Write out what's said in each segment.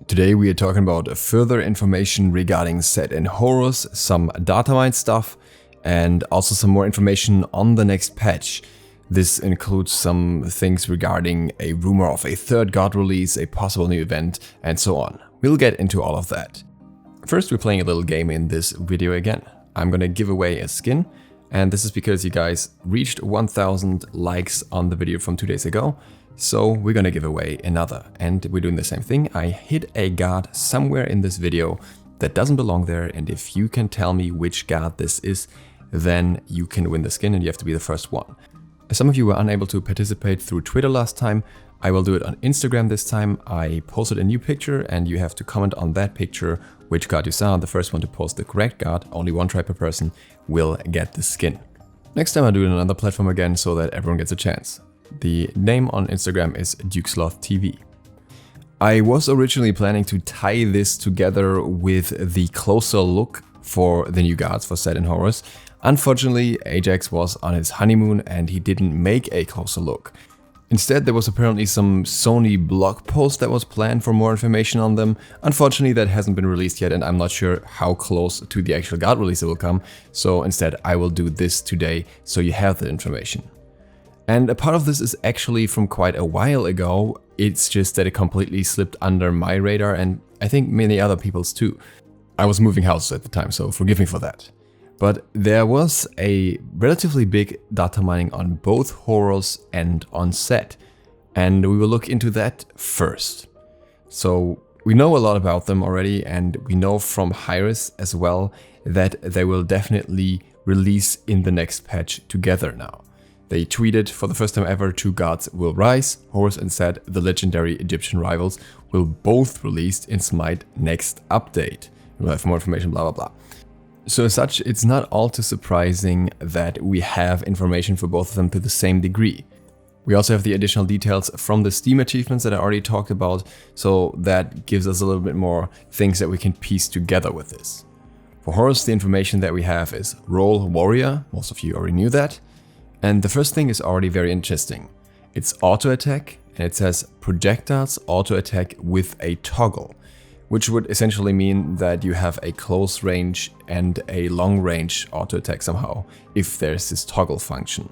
Today we are talking about further information regarding Set and Horus, some datamine stuff, and also some more information on the next patch. This includes some things regarding a rumor of a third god release, a possible new event, and so on. We'll get into all of that. First, we're playing a little game in this video again. I'm gonna give away a skin, and this is because you guys reached 1000 likes on the video from 2 days ago. So we're gonna give away another, and we're doing the same thing. I hid a god somewhere in this video that doesn't belong there, and if you can tell me which god this is, then you can win the skin and you have to be the first one. Some of you were unable to participate through Twitter last time. I will do it on Instagram this time. I posted a new picture and you have to comment on that picture which god you saw. The first one to post the correct god, only one try per person, will get the skin. Next time I'll do it on another platform again so that everyone gets a chance. The name on Instagram is DukeSloth TV. I was originally planning to tie this together with the closer look for the new gods for Set and Horus. Unfortunately, Ajax was on his honeymoon and he didn't make a closer look. Instead, there was apparently some Sony blog post that was planned for more information on them. Unfortunately, that hasn't been released yet and I'm not sure how close to the actual god release it will come. So instead, I will do this today so you have the information. And a part of this is actually from quite a while ago. It's just that it completely slipped under my radar and I think many other people's too. I was moving houses at the time, so forgive me for that. But there was a relatively big data mining on both Horus and on Set, and we will look into that first. So we know a lot about them already, and we know from Horus as well that they will definitely release in the next patch together now. They tweeted, for the first time ever, two gods will rise. Horus and Set, the legendary Egyptian rivals, will both release in SMITE next update. We'll have more information, blah blah blah. So as such, it's not all too surprising that we have information for both of them to the same degree. We also have the additional details from the Steam achievements that I already talked about, so that gives us a little bit more things that we can piece together with this. For Horus, the information that we have is Roll Warrior, most of you already knew that. And the first thing is already very interesting. It's auto attack, and it says projectiles auto attack with a toggle, which would essentially mean that you have a close range and a long range auto attack somehow, if there's this toggle function.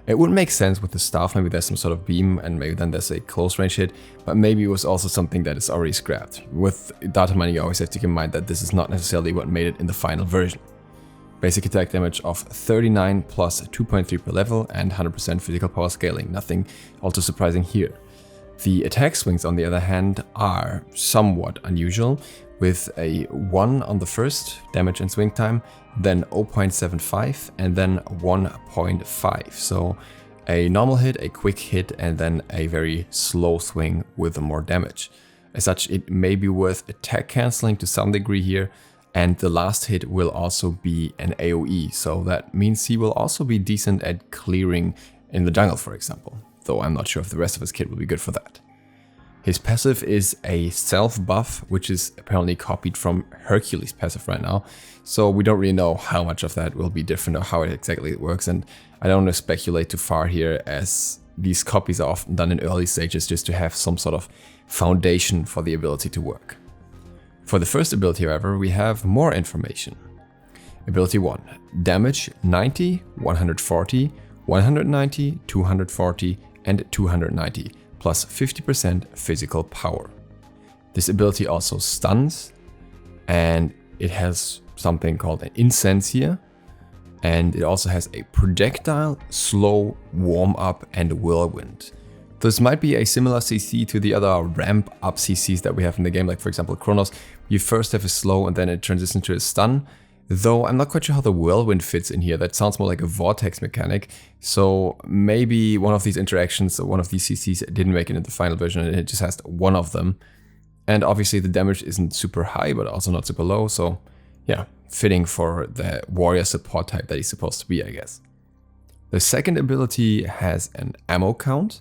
It would make sense with the staff, maybe there's some sort of beam and maybe then there's a close range hit, but maybe it was also something that is already scrapped. With data mining, you always have to keep in mind that this is not necessarily what made it in the final version. Basic attack damage of 39 plus 2.3 per level and 100% physical power scaling, nothing all too surprising here. The attack swings, on the other hand, are somewhat unusual, with a 1 on the first damage and swing time, then 0.75 and then 1.5. So a normal hit, a quick hit, and then a very slow swing with more damage. As such, it may be worth attack cancelling to some degree here, and the last hit will also be an AoE, so that means he will also be decent at clearing in the jungle, for example. Though I'm not sure if the rest of his kit will be good for that. His passive is a self buff, which is apparently copied from Hercules' passive right now, so we don't really know how much of that will be different or how it exactly works, and I don't want to speculate too far here, as these copies are often done in early stages just to have some sort of foundation for the ability to work. For the first ability, however, we have more information. Ability 1, damage 90, 140, 190, 240, and 290, plus 50% physical power. This ability also stuns, and it has something called an incense here, and it also has a projectile, slow, warm up, and whirlwind. This might be a similar CC to the other ramp up CCs that we have in the game, like for example Chronos. You first have a slow and then it transitions into a stun. Though I'm not quite sure how the whirlwind fits in here. That sounds more like a vortex mechanic. So maybe one of these interactions, or one of these CCs didn't make it in the final version and it just has one of them. And obviously the damage isn't super high, but also not super low. So yeah, fitting for the warrior support type that he's supposed to be, I guess. The second ability has an ammo count.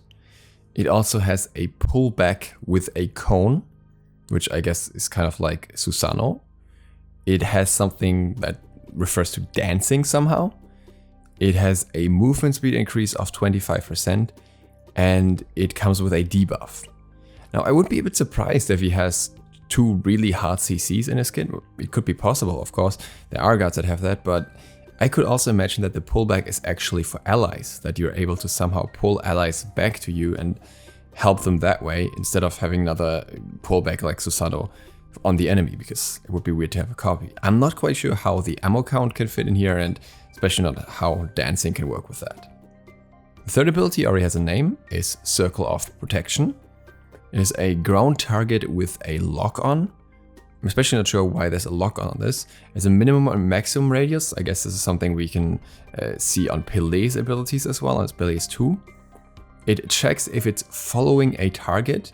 It also has a pullback with a cone, which I guess is kind of like Susanoo. It has something that refers to dancing somehow. It has a movement speed increase of 25%, and it comes with a debuff. Now, I would be a bit surprised if he has 2 really hard CCs in his kit. It could be possible, of course. There are guards that have that, but I could also imagine that the pullback is actually for allies, that you're able to somehow pull allies back to you and help them that way, instead of having another pullback like ZiSotto on the enemy, because it would be weird to have a copy. I'm not quite sure how the ammo count can fit in here, and especially not how dancing can work with that. The third ability already has a name, is Circle of Protection. It is a ground target with a lock-on. I'm especially not sure why there's a lock-on on this. It's a minimum and maximum radius. I guess this is something we can see on Pele's abilities as well, as Pele's 2. It checks if it's following a target.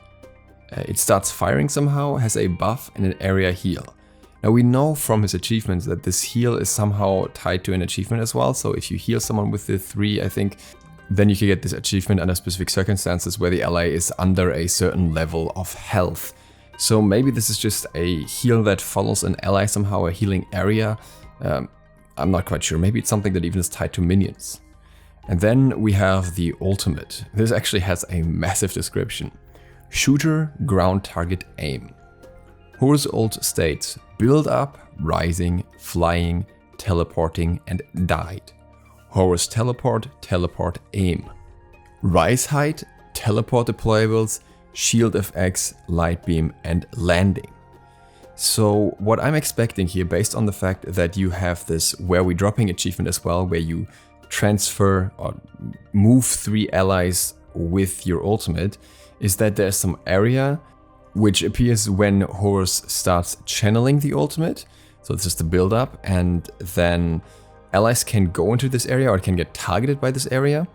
It starts firing somehow, has a buff and an area heal. Now we know from his achievements that this heal is somehow tied to an achievement as well. So if you heal someone with the 3, I think, then you can get this achievement under specific circumstances where the ally is under a certain level of health. So maybe this is just a heal that follows an ally somehow, a healing area. I'm not quite sure. Maybe it's something that even is tied to minions. And then we have the ultimate. This actually has a massive description. Shooter, ground target, aim. Horus ult states, build up, rising, flying, teleporting, and died. Horus teleport, teleport, aim. Rise height, teleport deployables, shield FX, light beam, and landing. So what I'm expecting here, based on the fact that you have this where we dropping achievement as well, where you transfer or move 3 allies with your ultimate, is that there's some area which appears when Horus starts channeling the ultimate. So it's just a build up, and then allies can go into this area or can get targeted by this area,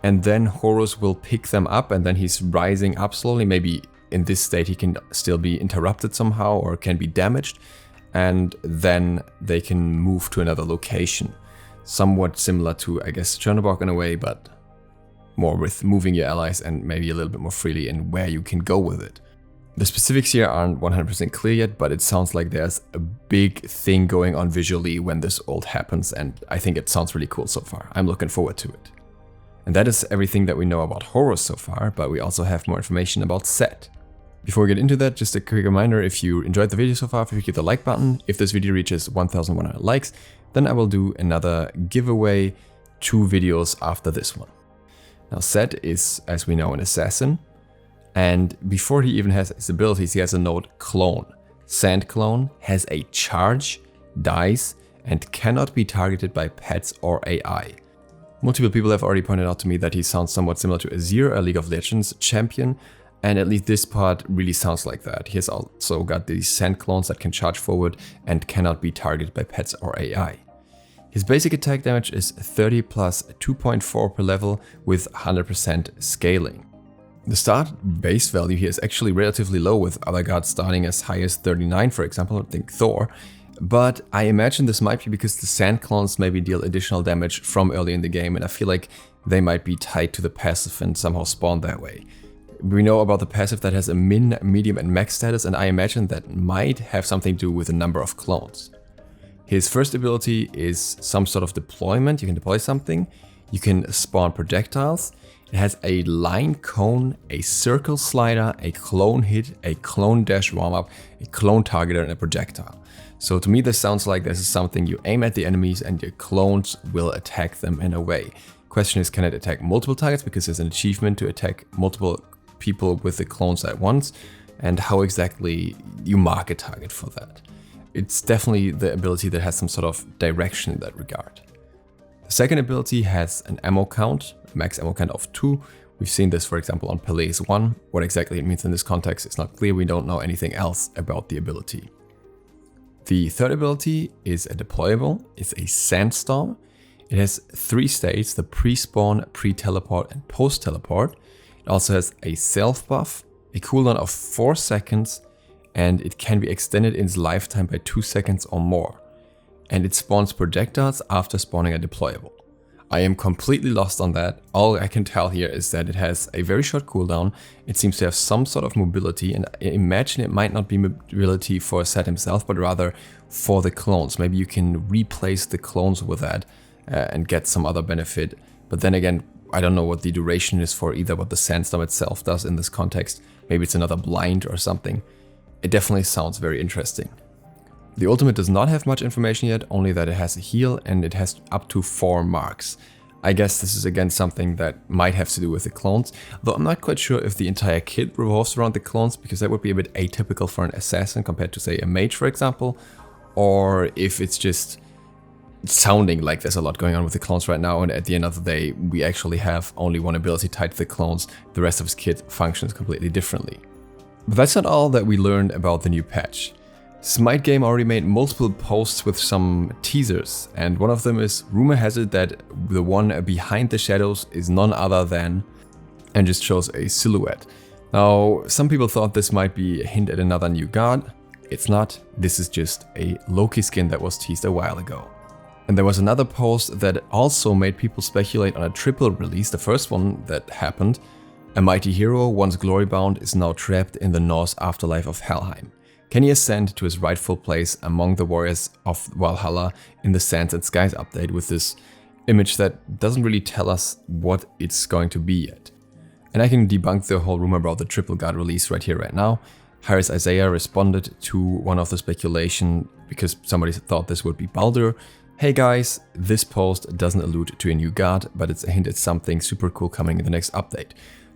and then Horus will pick them up, and then he's rising up slowly. Maybe in this state he can still be interrupted somehow or can be damaged, and then they can move to another location. Somewhat similar to, I guess, Chernobog in a way, but more with moving your allies and maybe a little bit more freely in where you can go with it. The specifics here aren't 100% clear yet, but it sounds like there's a big thing going on visually when this ult happens, and I think it sounds really cool so far. I'm looking forward to it. And that is everything that we know about Horus so far, but we also have more information about Set. Before we get into that, just a quick reminder, if you enjoyed the video so far, if you hit the like button. If this video reaches 1,100 likes, then I will do another giveaway, 2 videos after this one. Now Set is, as we know, an assassin. And before he even has his abilities, he has a node Clone. Sand Clone has a charge, dies, and cannot be targeted by pets or AI. Multiple people have already pointed out to me that he sounds somewhat similar to Azir, a League of Legends champion, and at least this part really sounds like that. He has also got these Sand Clones that can charge forward and cannot be targeted by pets or AI. His basic attack damage is 30 plus 2.4 per level with 100% scaling. The start base value here is actually relatively low, with other gods starting as high as 39, for example, I think Thor. But I imagine this might be because the Sand Clones maybe deal additional damage from early in the game, and I feel like they might be tied to the passive and somehow spawn that way. We know about the passive that has a min, medium, and max status, and I imagine that might have something to do with the number of clones. His first ability is some sort of deployment. You can deploy something. You can spawn projectiles. It has a line cone, a circle slider, a clone hit, a clone dash warm-up, a clone targeter, and a projectile. So to me this sounds like this is something you aim at the enemies and your clones will attack them in a way. Question is, can it attack multiple targets, because there's an achievement to attack multiple people with the clones at once, and how exactly you mark a target for that. It's definitely the ability that has some sort of direction in that regard. The second ability has an ammo count, max ammo count of 2. We've seen this, for example, on Pele's 1. What exactly it means in this context is not clear. We don't know anything else about the ability. The third ability is a deployable. It's a sandstorm. It has 3 states: the pre-spawn, pre-teleport, and post-teleport. It also has a self buff, a cooldown of 4 seconds, and it can be extended in its lifetime by 2 seconds or more. And it spawns projectiles after spawning a deployable. I am completely lost on that. All I can tell here is that it has a very short cooldown. It seems to have some sort of mobility, and I imagine it might not be mobility for Set himself, but rather for the clones. Maybe you can replace the clones with that and get some other benefit. But then again, I don't know what the duration is for either, what the sandstorm itself does in this context. Maybe it's another blind or something. it definitely sounds very interesting. The ultimate does not have much information yet, only that it has a heal and it has up to 4 marks. I guess this is again something that might have to do with the clones, though I'm not quite sure if the entire kit revolves around the clones, because that would be a bit atypical for an assassin compared to say a mage for example, or if it's just sounding like there's a lot going on with the clones right now and at the end of the day we actually have only one ability tied to the clones, the rest of his kit functions completely differently. But that's not all that we learned about the new patch. Smite Game already made multiple posts with some teasers, and one of them is rumor has it that the one behind the shadows is none other than, and just shows a silhouette. Now, some people thought this might be a hint at another new god. It's not, this is just a Loki skin that was teased a while ago. And there was another post that also made people speculate on a triple release, the first one that happened. A mighty hero, once glory-bound, is now trapped in the Norse afterlife of Helheim. Can he ascend to his rightful place among the warriors of Valhalla in the Sands and Skies update with this image that doesn't really tell us what it's going to be yet? And I can debunk the whole rumor about the triple god release right here, right now. Harris Isaiah responded to one of the speculation because somebody thought this would be Baldur. Hey guys, this post doesn't allude to a new god, but it's a hint at something super cool coming in the next update.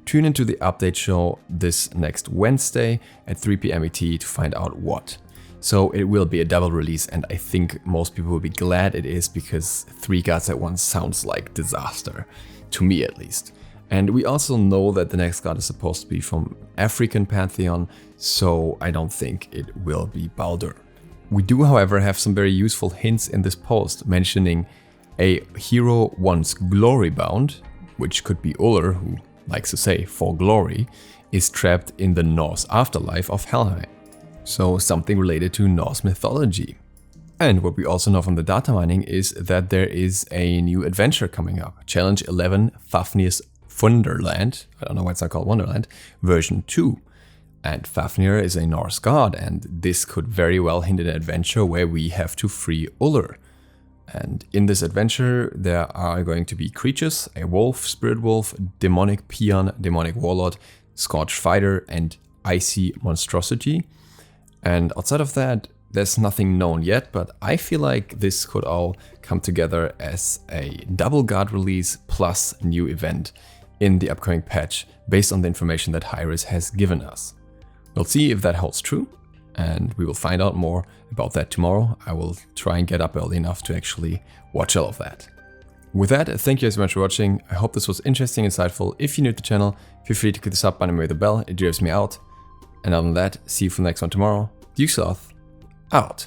Tune into the update show this next Wednesday at 3 PM ET to find out what. So it will be a double release, and I think most people will be glad it is, because 3 gods at once sounds like disaster, to me at least. And we also know that the next god is supposed to be from African pantheon, so I don't think it will be Baldur. We do, however, have some very useful hints in this post, mentioning a hero once glory-bound, which could be Ullr, who likes to say for glory, is trapped in the Norse afterlife of Helheim. So something related to Norse mythology. And what we also know from the data mining is that there is a new adventure coming up. Challenge 11 Fafnir's Wonderland, I don't know why it's not called Wonderland, version 2. And Fafnir is a Norse god, and this could very well hint at an adventure where we have to free Ullr. And in this adventure, there are going to be creatures, a wolf, spirit wolf, demonic peon, demonic warlord, scorched fighter, and icy monstrosity. And outside of that, there's nothing known yet, but I feel like this could all come together as a double god release plus new event in the upcoming patch based on the information that Hi-Rez has given us. We'll see if that holds true, and we will find out more about that tomorrow. I will try and get up early enough to actually watch all of that. With that, thank you guys so much for watching. I hope this was interesting, insightful. If you're new to the channel, feel free to click the sub button and ring the bell, it drives me out. And other than that, see you for the next one tomorrow. DukeSloth, out.